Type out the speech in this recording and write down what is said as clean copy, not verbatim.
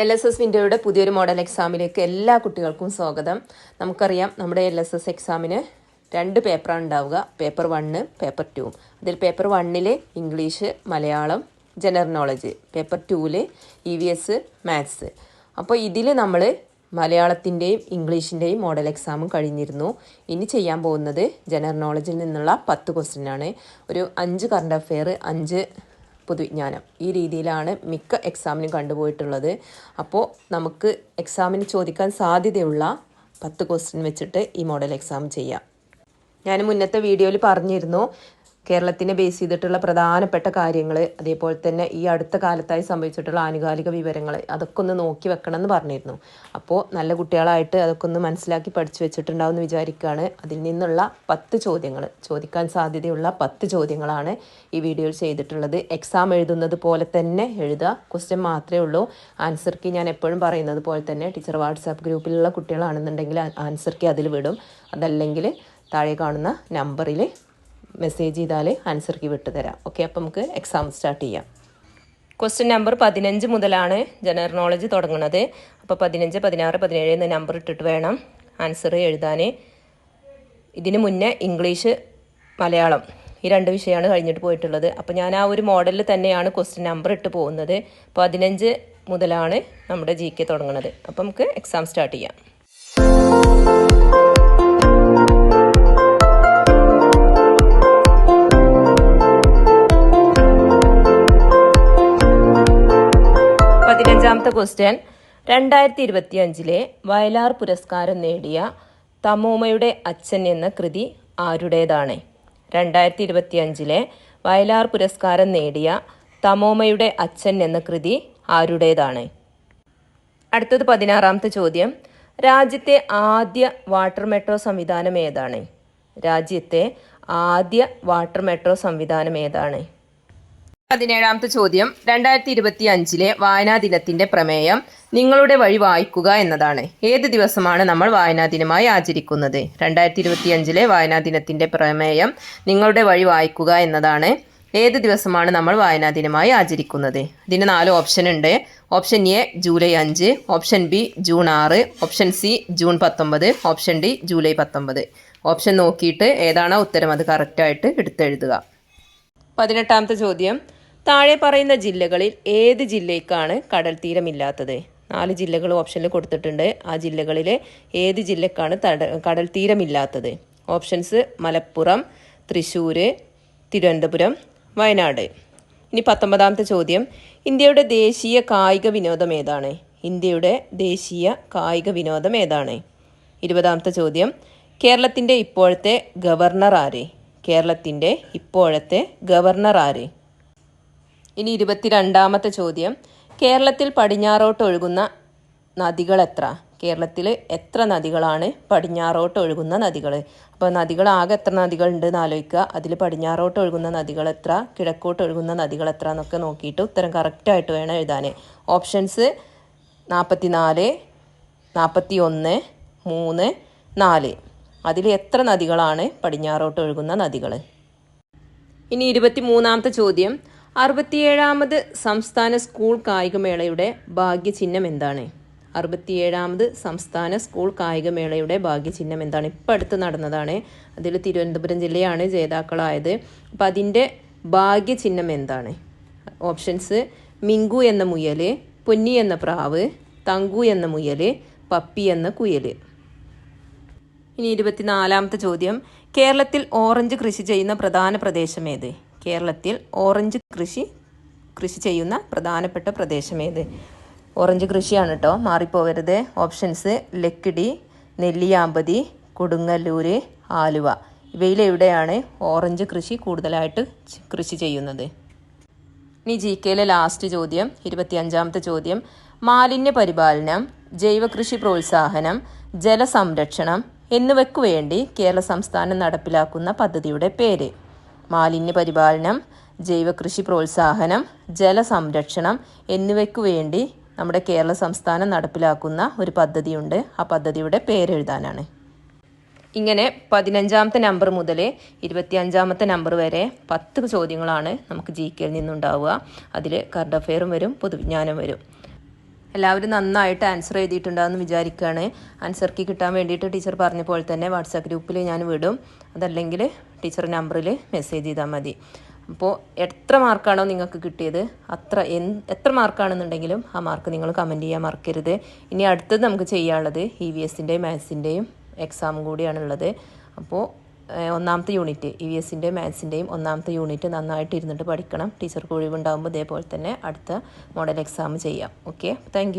LSS വിൻഡോയുടെ പുതിയൊരു model എക്സാമിലേക്ക് എല്ലാ കുട്ടികൾക്കും സ്വാഗതം. നമുക്കറിയാം നമ്മുടെ LSS എക്സാമിന് 2 പേപ്പറാണ് ഉണ്ടാവുക, പേപ്പർ 1, പേപ്പർ 2. അതിൽ paper 1 English, Malayalam, general knowledge, paper 2 EVS, maths. അപ്പോൾ ഇതിൽ നമ്മൾ മലയാളത്തിൻ്റെയും ഇംഗ്ലീഷിൻ്റെയും മോഡൽ എക്സാമും കഴിഞ്ഞിരുന്നു. ഇനി ചെയ്യാൻ പോകുന്നത് ജനറൽ നോളജിൽ നിന്നുള്ള 10 ക്വസ്റ്റ്യനാണ്. ഒരു 5 കറണ്ട് അഫെയർ, 5 പൊതുവിജ്ഞാനം. ഈ രീതിയിലാണ് മിക്ക എക്സാമിനും കണ്ടുപോയിട്ടുള്ളത്. അപ്പോൾ നമുക്ക് എക്സാമിന് ചോദിക്കാൻ സാധ്യതയുള്ള 10 ക്വസ്റ്റ്യൻ വെച്ചിട്ട് ഈ മോഡൽ എക്സാം ചെയ്യാം. ഞാൻ മുന്നത്തെ വീഡിയോയിൽ പറഞ്ഞിരുന്നു കേരളത്തിനെ ബേസ് ചെയ്തിട്ടുള്ള പ്രധാനപ്പെട്ട കാര്യങ്ങൾ, അതേപോലെ തന്നെ ഈ അടുത്ത കാലത്തായി സംഭവിച്ചിട്ടുള്ള ആനുകാലിക വിവരങ്ങൾ, അതൊക്കെ ഒന്ന് നോക്കി വെക്കണം എന്ന് പറഞ്ഞിരുന്നു. അപ്പോൾ നല്ല കുട്ടികളായിട്ട് അതൊക്കെ ഒന്ന് മനസ്സിലാക്കി പഠിച്ചു വെച്ചിട്ടുണ്ടാവും എന്ന് വിചാരിക്കുകയാണ്. അതിൽ നിന്നുള്ള 10 ചോദ്യങ്ങൾ, ചോദിക്കാൻ സാധ്യതയുള്ള 10 ചോദ്യങ്ങളാണ് ഈ വീഡിയോയിൽ ചെയ്തിട്ടുള്ളത്. എക്സാം എഴുതുന്നത് പോലെ തന്നെ എഴുതുക, ക്വസ്റ്റ്യൻ മാത്രമേ ഉള്ളൂ. ആൻസർ കീ ഞാൻ എപ്പോഴും പറയുന്നത് പോലെ തന്നെ ടീച്ചർ വാട്സാപ്പ് ഗ്രൂപ്പിലുള്ള കുട്ടികളാണെന്നുണ്ടെങ്കിൽ ആൻസർ കീ അതിൽ വിടും. അതല്ലെങ്കിൽ താഴെ കാണുന്ന നമ്പറിൽ മെസ്സേജ് ചെയ്താൽ ആൻസർ കീ വിട്ടു തരാം. ഓക്കെ, അപ്പോൾ നമുക്ക് എക്സാം സ്റ്റാർട്ട് ചെയ്യാം. ക്വസ്റ്റ്യൻ നമ്പർ 15 മുതലാണ് ജനറൽ നോളജ് തുടങ്ങുന്നത്. അപ്പോൾ 15, 16, 17 എന്ന നമ്പർ ഇട്ടിട്ട് വേണം ആൻസർ എഴുതാൻ. ഇതിന് മുന്നേ ഇംഗ്ലീഷ്, മലയാളം ഈ 2 വിഷയമാണ് കഴിഞ്ഞിട്ട് പോയിട്ടുള്ളത്. അപ്പോൾ ഞാൻ ആ ഒരു മോഡലിൽ തന്നെയാണ് ക്വസ്റ്റ്യൻ നമ്പർ ഇട്ട് പോകുന്നത്. 15 മുതലാണ് നമ്മുടെ GK തുടങ്ങുന്നത്. അപ്പോൾ നമുക്ക് എക്സാം സ്റ്റാർട്ട് ചെയ്യാം. പതിനഞ്ചാമത്തെ ക്വസ്റ്റ്യൻ, 2025 വയലാർ പുരസ്കാരം നേടിയ തമോമയുടെ അച്ഛൻ എന്ന കൃതി ആരുടേതാണ്? 2025 വയലാർ പുരസ്കാരം നേടിയ തമോമയുടെ അച്ഛൻ എന്ന കൃതി ആരുടേതാണ്? അടുത്തത് 16ാമത്തെ ചോദ്യം, രാജ്യത്തെ ആദ്യ വാട്ടർ മെട്രോ സംവിധാനം ഏതാണ്? രാജ്യത്തെ ആദ്യ വാട്ടർ മെട്രോ സംവിധാനം ഏതാണ്? 17ാമത്തെ ചോദ്യം, 2025 വായനാ ദിനത്തിന്റെ പ്രമേയം നിങ്ങളുടെ വഴി വായിക്കുക എന്നതാണ്. ഏത് ദിവസമാണ് നമ്മൾ വായനാ ദിനമായി ആചരിക്കുന്നത്? 2025 വായനാ ദിനത്തിന്റെ പ്രമേയം നിങ്ങളുടെ വഴി വായിക്കുക എന്നതാണ്. ഏത് ദിവസമാണ് നമ്മൾ വായനാ ദിനമായി ആചരിക്കുന്നത്? ഇതിന് 4 ഓപ്ഷൻ ഉണ്ട്. Option A July 5, option B June 6, option C June 19, option D July 19. Option നോക്കിയിട്ട് ഏതാണോ ഉത്തരം അത് കറക്റ്റായിട്ട് എടുത്തെഴുതുക. 18ാമത്തെ ചോദ്യം, താഴെ പറയുന്ന ജില്ലകളിൽ ഏത് ജില്ലയ്ക്കാണ് കടൽ തീരമില്ലാത്തത്? 4 ജില്ലകൾ ഓപ്ഷനിൽ കൊടുത്തിട്ടുണ്ട്. ആ ജില്ലകളിലെ ഏത് ജില്ലക്കാണ് കടൽ തീരമില്ലാത്തത്? ഓപ്ഷൻസ് മലപ്പുറം, തൃശ്ശൂർ, തിരുവനന്തപുരം, വയനാട്. ഇനി 19ാമത്തെ ചോദ്യം, ഇന്ത്യയുടെ ദേശീയ കായിക വിനോദം ഏതാണ്? ഇന്ത്യയുടെ ദേശീയ കായിക വിനോദം ഏതാണ്? 20ാമത്തെ ചോദ്യം, കേരളത്തിൻ്റെ ഇപ്പോഴത്തെ ഗവർണർ ആര്? കേരളത്തിൻ്റെ ഇപ്പോഴത്തെ ഗവർണർ ആര്? ഇനി 22ാമത്തെ ചോദ്യം, കേരളത്തിൽ പടിഞ്ഞാറോട്ട് ഒഴുകുന്ന നദികൾ എത്ര? കേരളത്തിൽ എത്ര നദികളാണ് പടിഞ്ഞാറോട്ട് ഒഴുകുന്ന നദികൾ? അപ്പോൾ നദികൾ ആകെ എത്ര നദികളുണ്ട് എന്ന് ആലോചിക്കുക. അതിൽ പടിഞ്ഞാറോട്ട് ഒഴുകുന്ന നദികൾ എത്ര, കിഴക്കോട്ട് ഒഴുകുന്ന നദികൾ എത്ര എന്നൊക്കെ നോക്കിയിട്ട് ഉത്തരം കറക്റ്റായിട്ട് വേണം എഴുതാൻ. ഓപ്ഷൻസ് 44, 41, 3, 4. അതിൽ എത്ര നദികളാണ് പടിഞ്ഞാറോട്ട് ഒഴുകുന്ന നദികൾ? ഇനി 23ാമത്തെ ചോദ്യം, 67ാമത് സംസ്ഥാന സ്കൂൾ കായികമേളയുടെ ഭാഗ്യചിഹ്നം എന്താണ്? 67ാമത് സംസ്ഥാന സ്കൂൾ കായികമേളയുടെ ഭാഗ്യചിഹ്നം എന്താണ്? ഇപ്പം അടുത്ത് നടന്നതാണ്. അതിൽ തിരുവനന്തപുരം ജില്ലയാണ് ജേതാക്കളായത്. അപ്പം അതിൻ്റെ ഭാഗ്യചിഹ്നം എന്താണ്? ഓപ്ഷൻസ് മിങ്കു എന്ന മുയൽ, പൊന്നി എന്ന പ്രാവ്, തങ്കു എന്ന മുയൽ, പപ്പി എന്ന കുയൽ. ഇനി 24ാമത്തെ ചോദ്യം, കേരളത്തിൽ ഓറഞ്ച് കൃഷി ചെയ്യുന്ന പ്രധാന പ്രദേശം ഏത്? കേരളത്തിൽ ഓറഞ്ച് കൃഷി ചെയ്യുന്ന പ്രധാനപ്പെട്ട പ്രദേശം ഏത്? ഓറഞ്ച് കൃഷിയാണ് കേട്ടോ, മാറിപ്പോകരുത്. ഓപ്ഷൻസ് ലക്കിടി, നെല്ലിയാമ്പതി, കൊടുങ്ങല്ലൂർ, ആലുവ. ഇവയിലെവിടെയാണ് ഓറഞ്ച് കൃഷി കൂടുതലായിട്ട് കൃഷി ചെയ്യുന്നത്? ഇനി GKയിലെ ലാസ്റ്റ് ചോദ്യം, 25ാമത്തെ ചോദ്യം, മാലിന്യ പരിപാലനം, ജൈവകൃഷി പ്രോത്സാഹനം, ജലസംരക്ഷണം എന്നിവയ്ക്കു വേണ്ടി കേരള സംസ്ഥാനം നടപ്പിലാക്കുന്ന പദ്ധതിയുടെ പേര്? മാലിന്യ പരിപാലനം, ജൈവകൃഷി പ്രോത്സാഹനം, ജലസംരക്ഷണം എന്നിവയ്ക്കു വേണ്ടി നമ്മുടെ കേരള സംസ്ഥാനം നടപ്പിലാക്കുന്ന ഒരു പദ്ധതിയുണ്ട്. ആ പദ്ധതിയുടെ പേരെഴുതാനാണ്. ഇങ്ങനെ 15ാമത്തെ നമ്പർ മുതൽ 25ാമത്തെ നമ്പർ വരെ 10 ചോദ്യങ്ങളാണ് നമുക്ക് GKയിൽ നിന്നുണ്ടാവുക. അതിൽ കറണ്ട് അഫെയറും വരും, പൊതുവിജ്ഞാനം വരും. എല്ലാവരും നന്നായിട്ട് ആൻസർ എഴുതിയിട്ടുണ്ടാകുമെന്ന് വിചാരിക്കുകയാണ്. ആൻസർ കീ കിട്ടാൻ വേണ്ടിയിട്ട് ടീച്ചർ പറഞ്ഞ പോലെ തന്നെ വാട്സാപ്പ് ഗ്രൂപ്പിൽ ഞാൻ വിടും. അതല്ലെങ്കിൽ ടീച്ചർ നമ്പറിൽ മെസ്സേജ് ചെയ്താൽ മതി. അപ്പോൾ എത്ര മാർക്കാണോ നിങ്ങൾക്ക് കിട്ടിയത് എത്ര മാർക്കാണെന്നുണ്ടെങ്കിലും ആ മാർക്ക് നിങ്ങൾ കമൻറ്റ് ചെയ്യാൻ മറക്കരുത്. ഇനി അടുത്തത് നമുക്ക് ചെയ്യാനുള്ളത് EVSൻ്റെയും മാത്സിൻ്റെയും എക്സാമും കൂടിയാണുള്ളത്. അപ്പോൾ ഒന്നാമത്തെ യൂണിറ്റ് EVSൻ്റെയും മാത്സിൻ്റെയും ഒന്നാമത്തെ യൂണിറ്റ് നന്നായിട്ട് ഇരുന്നിട്ട് പഠിക്കണം. ടീച്ചർക്ക് ഒഴിവുണ്ടാകുമ്പോൾ ഇതേപോലെ തന്നെ അടുത്ത മോഡൽ എക്സാം ചെയ്യാം. Okay, thank